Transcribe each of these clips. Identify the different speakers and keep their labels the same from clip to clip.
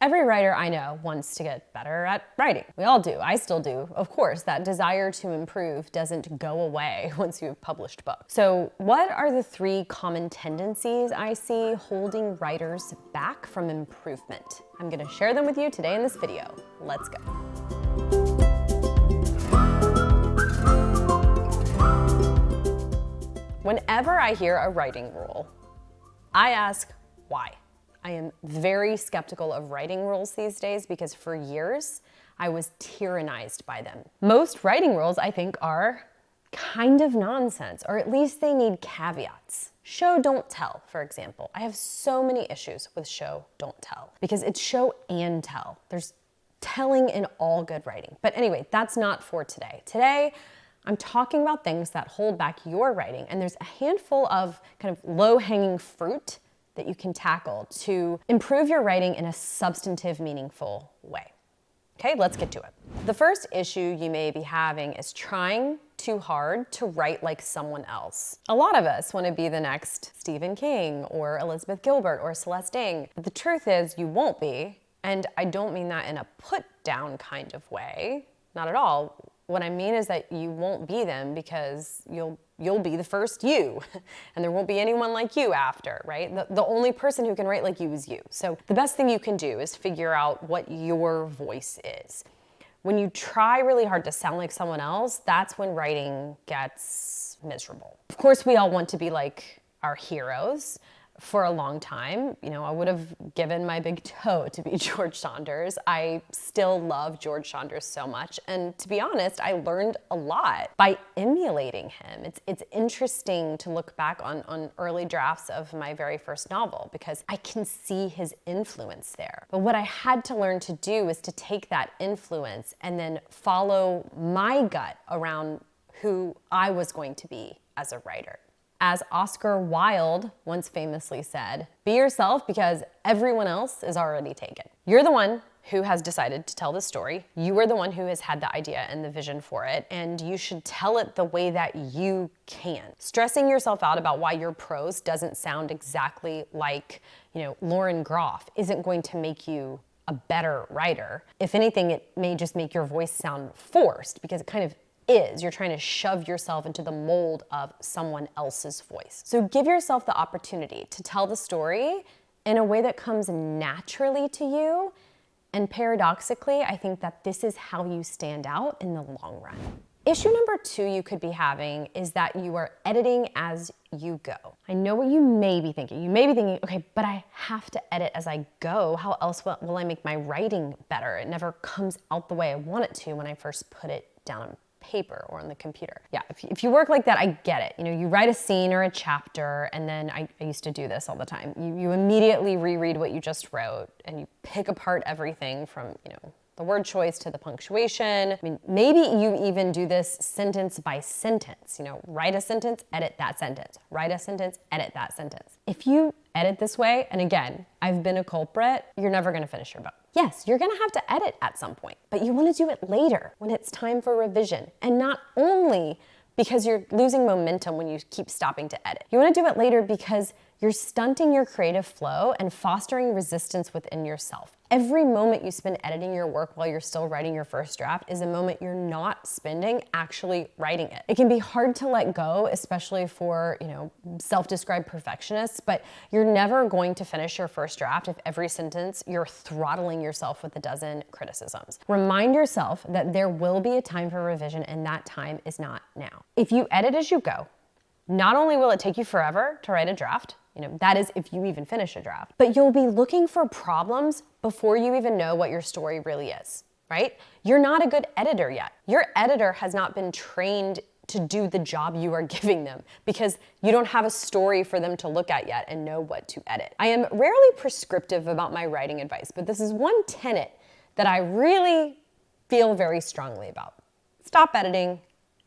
Speaker 1: Every writer I know wants to get better at writing. We all do. I still do. Of course, that desire to improve doesn't go away once you've published books. So what are the 3 common tendencies I see holding writers back from improvement? I'm going to share them with you today in this video. Let's go. Whenever I hear a writing rule, I ask why. I am very skeptical of writing rules these days because for years I was tyrannized by them. Most writing rules, I think, are kind of nonsense, or at least they need caveats. Show, don't tell, for example. I have so many issues with show, don't tell, because it's show and tell. There's telling in all good writing. But anyway, that's not for today. Today, I'm talking about things that hold back your writing, and there's a handful of kind of low-hanging fruit that you can tackle to improve your writing in a substantive, meaningful way. Okay, let's get to it. The first issue you may be having is trying too hard to write like someone else. A lot of us want to be the next Stephen King or Elizabeth Gilbert or Celeste Ng, but the truth is you won't be, and I don't mean that in a put-down kind of way, not at all. What I mean is that you won't be them because you'll be the first you, and there won't be anyone like you after, right? The only person who can write like you is you. So the best thing you can do is figure out what your voice is. When you try really hard to sound like someone else, that's when writing gets miserable. Of course, we all want to be like our heroes. For a long time, I would have given my big toe to be George Saunders. I still love George Saunders so much. And to be honest, I learned a lot by emulating him. It's interesting to look back on early drafts of my very first novel because I can see his influence there. But what I had to learn to do is to take that influence and then follow my gut around who I was going to be as a writer. As Oscar Wilde once famously said, be yourself because everyone else is already taken. You're the one who has decided to tell the story. You are the one who has had the idea and the vision for it, and you should tell it the way that you can. Stressing yourself out about why your prose doesn't sound exactly like, Lauren Groff isn't going to make you a better writer. If anything, it may just make your voice sound forced because it kind of is. You're trying to shove yourself into the mold of someone else's voice. So give yourself the opportunity to tell the story in a way that comes naturally to you. And paradoxically, I think that this is how you stand out in the long run. Issue number 2 you could be having is that you are editing as you go. I know what you may be thinking. You may be thinking, okay, but I have to edit as I go. How else will I make my writing better? It never comes out the way I want it to when I first put it down on paper or on the computer. Yeah, if you work like that, I get it. You write a scene or a chapter, and then I used to do this all the time. You immediately reread what you just wrote, and you pick apart everything from, the word choice to the punctuation. I mean, maybe you even do this sentence by sentence. Write a sentence, edit that sentence. Write a sentence, edit that sentence. If you edit this way, and again, I've been a culprit, you're never gonna finish your book. Yes, you're gonna have to edit at some point, but you wanna do it later when it's time for revision. And not only because you're losing momentum when you keep stopping to edit. You wanna do it later because you're stunting your creative flow and fostering resistance within yourself. Every moment you spend editing your work while you're still writing your first draft is a moment you're not spending actually writing it. It can be hard to let go, especially for, self-described perfectionists, but you're never going to finish your first draft if every sentence you're throttling yourself with a dozen criticisms. Remind yourself that there will be a time for revision and that time is not now. If you edit as you go, not only will it take you forever to write a draft, that is if you even finish a draft, but you'll be looking for problems before you even know what your story really is, right? You're not a good editor yet. Your editor has not been trained to do the job you are giving them because you don't have a story for them to look at yet and know what to edit. I am rarely prescriptive about my writing advice, but this is one tenet that I really feel very strongly about. Stop editing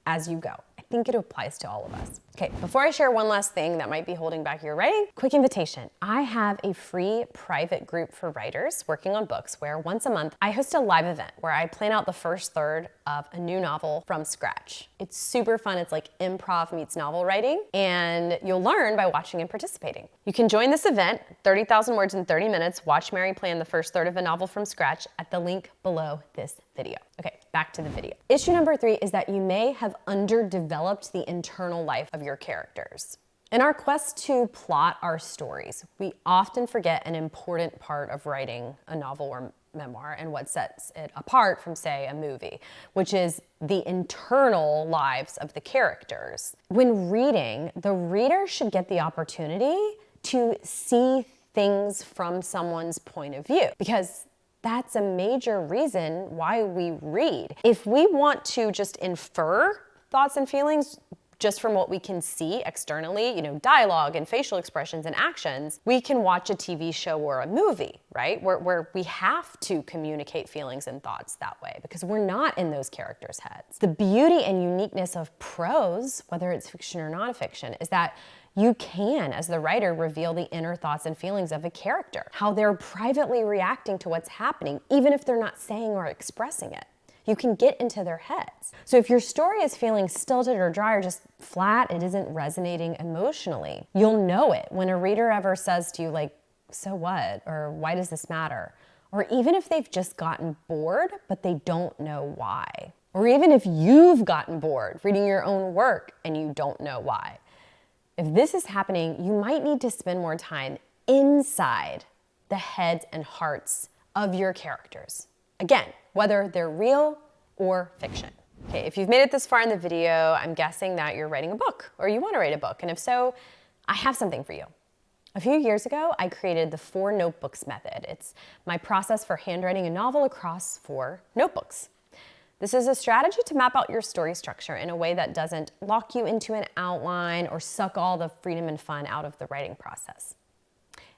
Speaker 1: as you go. I think it applies to all of us. Okay, before I share one last thing that might be holding back your writing, quick invitation. I have a free private group for writers working on books where once a month I host a live event where I plan out the first third of a new novel from scratch. It's super fun. It's like improv meets novel writing, and you'll learn by watching and participating. You can join this event, 30,000 words in 30 minutes, watch Mary plan the first third of a novel from scratch at the link below this video. Okay, back to the video. Issue number 3 is that you may have underdeveloped the internal life of your characters. In our quest to plot our stories, we often forget an important part of writing a novel or memoir and what sets it apart from, say, a movie, which is the internal lives of the characters. When reading, the reader should get the opportunity to see things from someone's point of view, because that's a major reason why we read. If we want to just infer thoughts and feelings just from what we can see externally, dialogue and facial expressions and actions, we can watch a TV show or a movie, right? Where we have to communicate feelings and thoughts that way because we're not in those characters' heads. The beauty and uniqueness of prose, whether it's fiction or nonfiction, is that you can, as the writer, reveal the inner thoughts and feelings of a character, how they're privately reacting to what's happening, even if they're not saying or expressing it. You can get into their heads. So if your story is feeling stilted or dry or just flat, it isn't resonating emotionally, you'll know it when a reader ever says to you, like, so what? Or why does this matter? Or even if they've just gotten bored, but they don't know why. Or even if you've gotten bored reading your own work and you don't know why. If this is happening, you might need to spend more time inside the heads and hearts of your characters. Again, whether they're real or fiction. Okay, if you've made it this far in the video, I'm guessing that you're writing a book or you want to write a book. And if so, I have something for you. A few years ago, I created the 4 notebooks method. It's my process for handwriting a novel across 4 notebooks. This is a strategy to map out your story structure in a way that doesn't lock you into an outline or suck all the freedom and fun out of the writing process.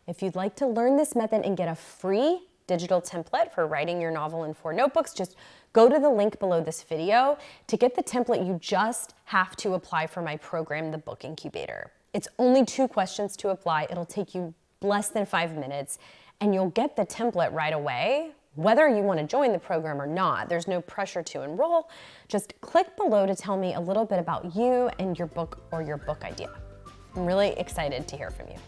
Speaker 1: If you'd like to learn this method and get a free digital template for writing your novel in 4 notebooks, just go to the link below this video. To get the template, you just have to apply for my program, the Book Incubator. It's only 2 questions to apply. It'll take you less than 5 minutes, and you'll get the template right away, whether you want to join the program or not. There's no pressure to enroll. Just click below to tell me a little bit about you and your book or your book idea. I'm really excited to hear from you.